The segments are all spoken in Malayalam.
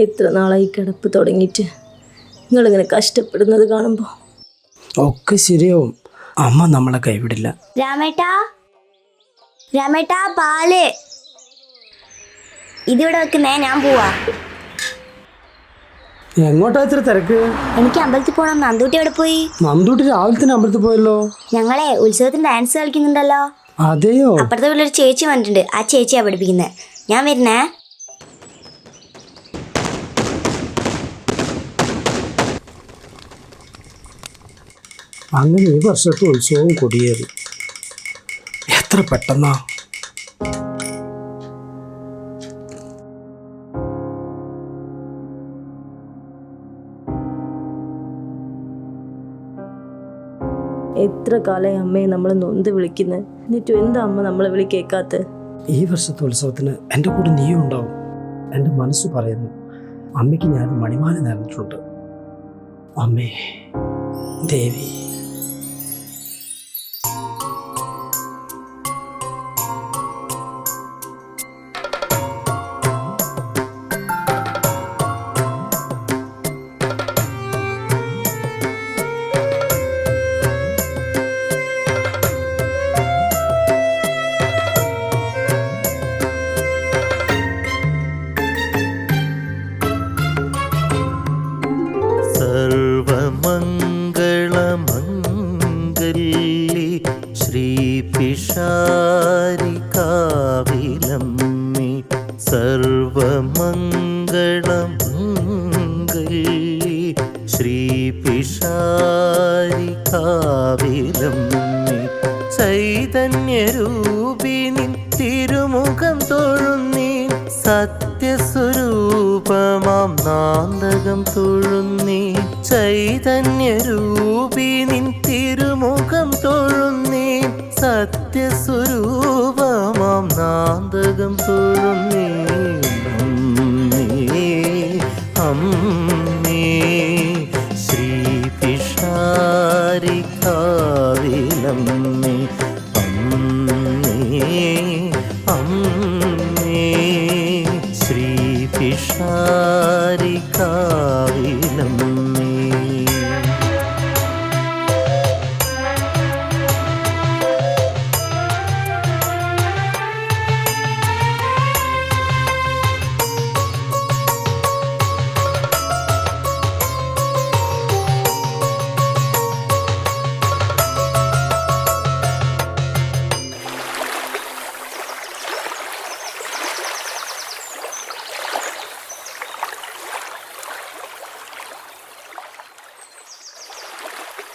എത്ര നാളായി കിടപ്പ് തുടങ്ങിയിട്ട്. നിങ്ങളിങ്ങനെ കഷ്ടപ്പെടുന്നത് കാണുമ്പോൾ ഒക്കെ ശരിയാവും. അമ്മ നമ്മളെ കൈവിടില്ല. രാമേട്ടാ, രാമേട്ടാ, പാല് ഇതിവിടെ വെക്കുന്നേ, ഞാൻ പോവാ. എങ്ങോട്ടാ ഇത്ര തിരക്ക്? എനിക്ക് അമ്പലത്തിൽ പോണം. നന്ദൂട്ടി എവിടെ പോയി? നന്ദൂട്ടി രാവിലെ തന്നെ അമ്പലത്തിൽ പോയല്ലോ. ഞങ്ങളെ ഉത്സവത്തിന് ഡാൻസ് കളിക്കുന്നുണ്ടല്ലോ. അതെയോ? അപ്പുറത്തെ വീട്ടിലൊരു ചേച്ചി വന്നിട്ടുണ്ട്. ആ ചേച്ചിയാ പഠിപ്പിക്കുന്നത്. ഞാൻ വരുന്നേ. അങ്ങനെ ഈ വർഷത്തെ ഉത്സവവും കൊടിയേറി. എത്ര പെട്ടെന്നാ. എത്ര കാലമായി അമ്മയെ നമ്മൾ നൊന്ത് വിളിക്കുന്നത്. എന്നിട്ടും എന്താ അമ്മ നമ്മളെ വിളി കേൾക്കാത്ത? ഈ വർഷത്തെ ഉത്സവത്തിന് എൻ്റെ കൂടെ നീയും ഉണ്ടാവും. എൻ്റെ മനസ്സ് പറയുന്നു, അമ്മയ്ക്ക് ഞാൻ മണിമാല നേർന്നിട്ടുണ്ട്. അമ്മേ ദേവി. ശ്രീപിഷാരികാവിലമ്മേ സർവമംഗളമംഗല്യേ ശ്രീപിഷാരികാവിലമ്മേ ചൈതന്യരൂപിണി തിരുമുഖം തൊഴുന്നീ സത്യസ്വരൂപമാം നാന്തകം തൊഴുന്നീ ചൈതന്യരൂപിണി തിരുമുഖം തൊഴുന്നീ സത്യസ്വരൂപമാം നാന്തകം തൊഴുന്നീ അമ്മേ അമ്മേ ശ്രീപിഷാരികാവിലമ്മേ അമ്മേ അമ്മേ ശ്രീപിഷാരികാവിലമ്മേ.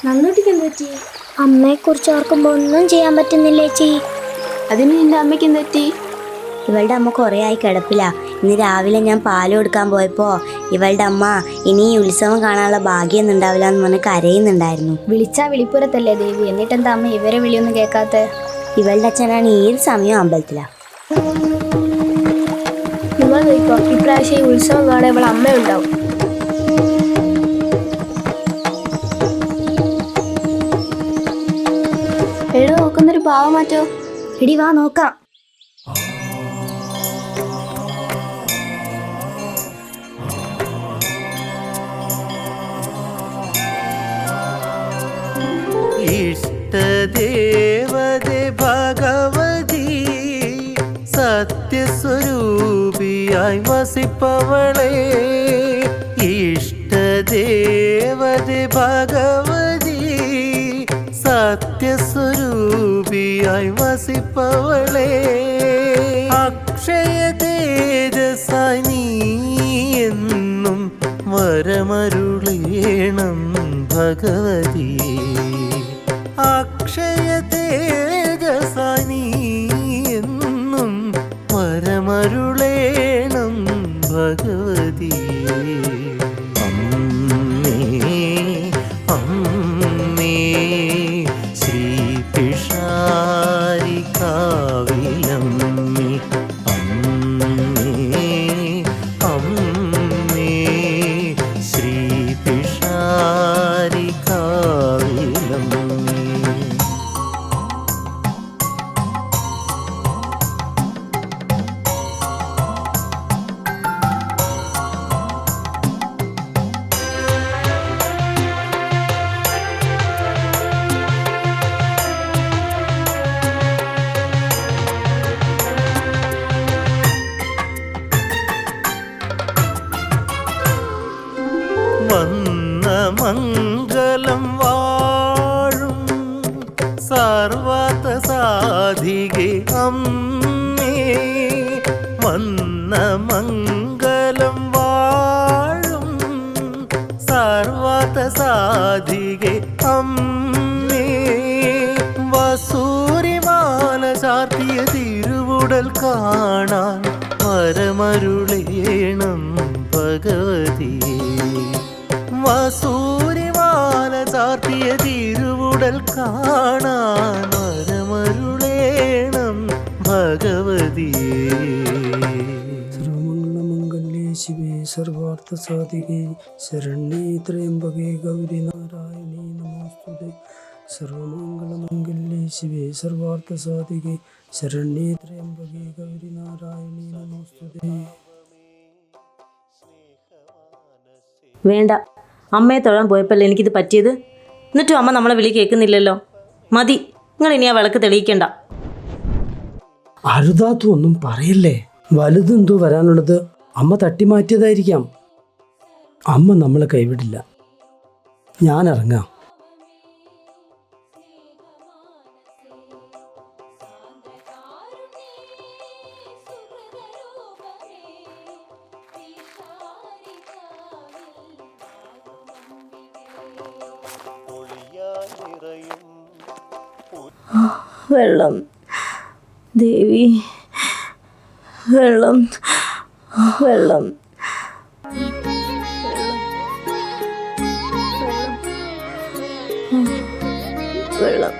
നന്ദൂട്ടിക്ക് എന്ത് പറ്റി? അമ്മയെക്കുറിച്ച് ഓർക്കുമ്പോൾ ഒന്നും ചെയ്യാൻ പറ്റുന്നില്ല ചേച്ചി. അതിന് നിന്റെ അമ്മയ്ക്ക് എന്ത് പറ്റി? ഇവളുടെ അമ്മ കുറേ ആയി കിടപ്പില്ല. ഇന്ന് രാവിലെ ഞാൻ പാല് കൊടുക്കാൻ പോയപ്പോൾ ഇവളുടെ അമ്മ ഇനി ഈ ഉത്സവം കാണാനുള്ള ഭാഗ്യമൊന്നും ഉണ്ടാവില്ല എന്ന് പറഞ്ഞ് കരയുന്നുണ്ടായിരുന്നു. വിളിച്ചാ വിളിപ്പുറത്തല്ലേ ദേവി, എന്നിട്ടെന്താ അമ്മ ഇവരെ വിളിയൊന്നും കേൾക്കാത്ത? ഇവളുടെ അച്ഛനാണ് ഏത് സമയവും അമ്പലത്തിലാ. നിങ്ങൾ നോക്കോ, ഇപ്രാവശ്യം ഈ ഉത്സവം കാണാൻ ഇവളെ അമ്മയുണ്ടാവും. എഴുതി നോക്കുന്നൊരു പാവം മാറ്റോ. എടി വാ നോക്കാം. ഇഷ്ടദേവതേ ഭഗവതി സത്യസ്വരൂപിയായി വസിപ്പവളെ ഇഷ്ടദേവതേ ഭഗവതി സത്യസ്വരൂപിയായി വസിപ്പവളെ അക്ഷയ തേജസായി നീ എന്നും വരമരുളേണം ഭഗവതി അക്ഷയ തേജസായി നീ എന്നും വരമരുളേണം ഭഗവതി അമ്മേ അമ്മേ ശ്രീപിഷാരികാവിലമ്മേ അമ്മേ അമ്മേ ശ്രീപിഷാരികാവിലമ്മേ. സർവത സാധികെ അമ്മേ വന്ന മംഗളം വാഴും സർവത സാധികെ അമ്മേ വസൂരിമാല ചാർത്തിയ തിരുവുടൽ കാണാൻ വരമരുളേണം ഭഗവതിയേ വസൂരിമാല ചാർത്തിയ തിരുവുടൽ കാണാൻ വരമരുളേണം ഭഗവതിയേ സർവമംഗളമംഗല്യേ ശിവേ സർവാർത്ഥ സാധികേ ശരണ്യേ ത്രയംബകേ ഗൗരി നാരായണീ നമോസ്തുതേ സർവമംഗളമംഗല്യേ ശിവേ സർവാർത്ഥ സാധികേ ശരണ്യേ ത്രയംബകേ ഗൗരി നാരായണീ നമോസ്തുതേ. വേണ്ട, അമ്മയെ തൊഴാൻ പോയപ്പോഴല്ലേ എനിക്കിത് പറ്റിയത്. എന്നിട്ടും അമ്മ നമ്മളെ വിളി കേൾക്കുന്നില്ലല്ലോ. മതി, നിങ്ങൾ ഇനി ആ വിളക്ക് തെളിയിക്കണ്ട. അരുതാത്ത ഒന്നും പറയല്ലേ. വലുതെന്തോ വരാനുള്ളത് അമ്മ തട്ടിമാറ്റിയതായിരിക്കാം. അമ്മ നമ്മളെ കൈവിടില്ല. ഞാൻ ഇറങ്ങാം. വെള്ളം ദേവി, വെള്ളം വെള്ളം വെള്ളം.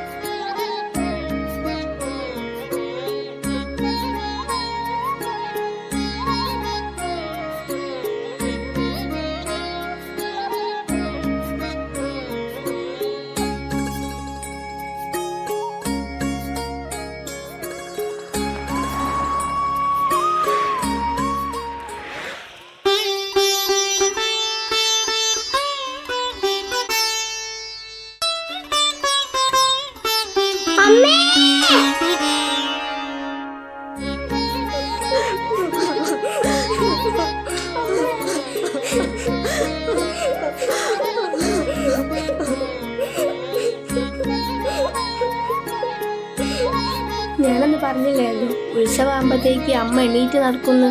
ഞാനന്ന് പറഞ്ഞില്ലായിരുന്നു ഉത്സവമാകുമ്പോഴത്തേക്ക് അമ്മ എണീറ്റ് നടക്കുന്നു.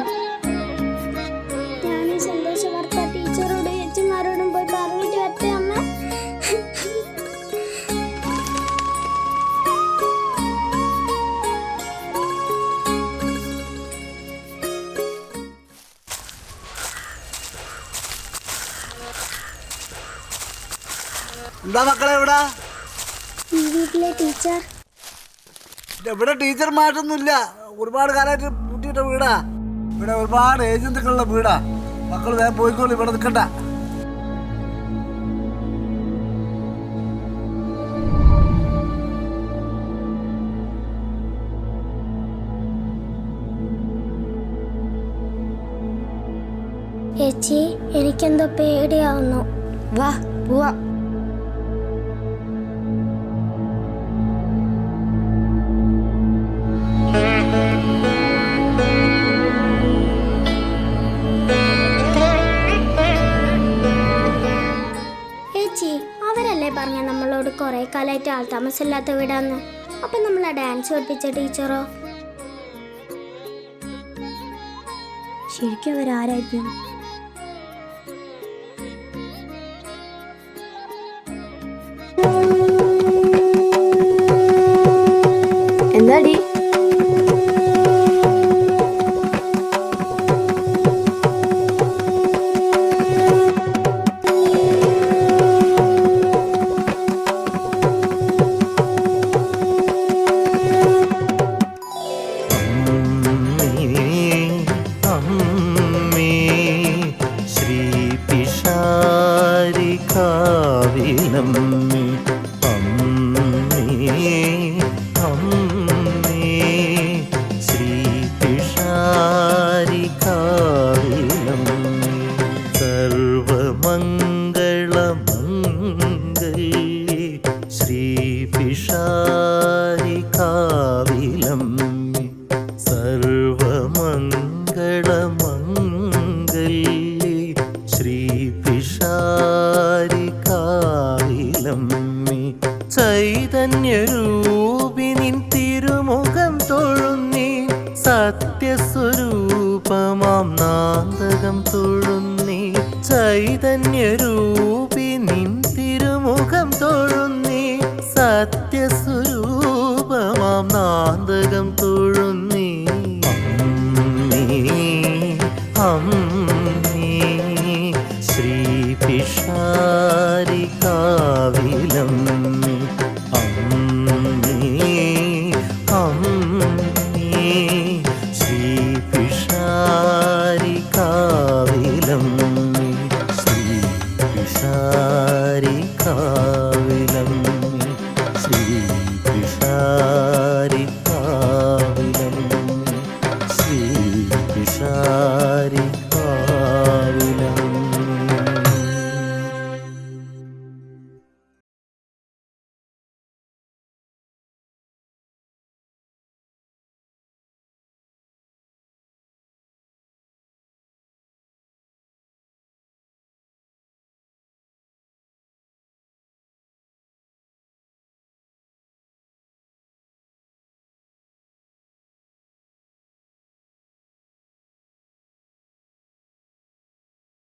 ഞാൻ ഈ സന്തോഷ വാർത്ത ടീച്ചറോടും ചേച്ചിമാരോടും പോയി പറഞ്ഞിട്ട് വരട്ടെ അമ്മ. എന്താ മക്കളെ ഇവിടെ? ഈ വീട്ടിലെ ടീച്ചർ. ഇവിടെ ടീച്ചർമാരൊന്നുമില്ല. ഒരുപാട് കാലമായിട്ട് പൂട്ടിയിട്ട വീടാ. ഇവിടെ ഒരുപാട് ഏജന്റുകളുള്ള വീടാ. മക്കൾ വേഗം പോയിക്കോളൂ, ഇവിടെ നിൽക്കണ്ട. ചേച്ചി, എനിക്കെന്തോ പേടിയാവുന്നു. വാ പോവാ. ചേച്ചി, അവരല്ലേ പറഞ്ഞ നമ്മളോട് കുറെ കാലമായിട്ട് ആൾതാമസമില്ലാത്ത വീടാന്ന്. അപ്പൊ നമ്മളെ ഡാൻസ് പഠിപ്പിച്ച ടീച്ചറോ? ശരിക്കും അവരാരായിരിക്കും? എന്താടി? ശ്രീപിഷാരികാവിലമ്മേ അമ്മേ അമ്മേ ശ്രീപിഷാരികാവിലമ്മേ സർവമംഗളമംഗല്യേ ശ്രീപിഷാരികാവിലമ്മേ സർവമംഗളമംഗല്യേ ശ്രീപിഷാരികാവിലമ്മേ ചൈതന്യരൂപിണി ചൈതന്യരൂപിനിൻ തിരുമുഖം തൊഴുന്നീ സത്യസ്വരൂപമാം നാന്തകം തൊഴുന്നീ ചൈതന്യരൂപിനിൻ തിരുമുഖം തൊഴുന്നീ സത്യസ്വരൂപമാം നാന്തകം തൊഴുന്നീ അമ്മേ ശ്രീ പിഷാരികാവിലം അമ്മേ ശ്രീ പിഷാരികാവിലം ശ്രീ പിഷാരികാവിലം ശ്രീ പിഷാരികാവിലം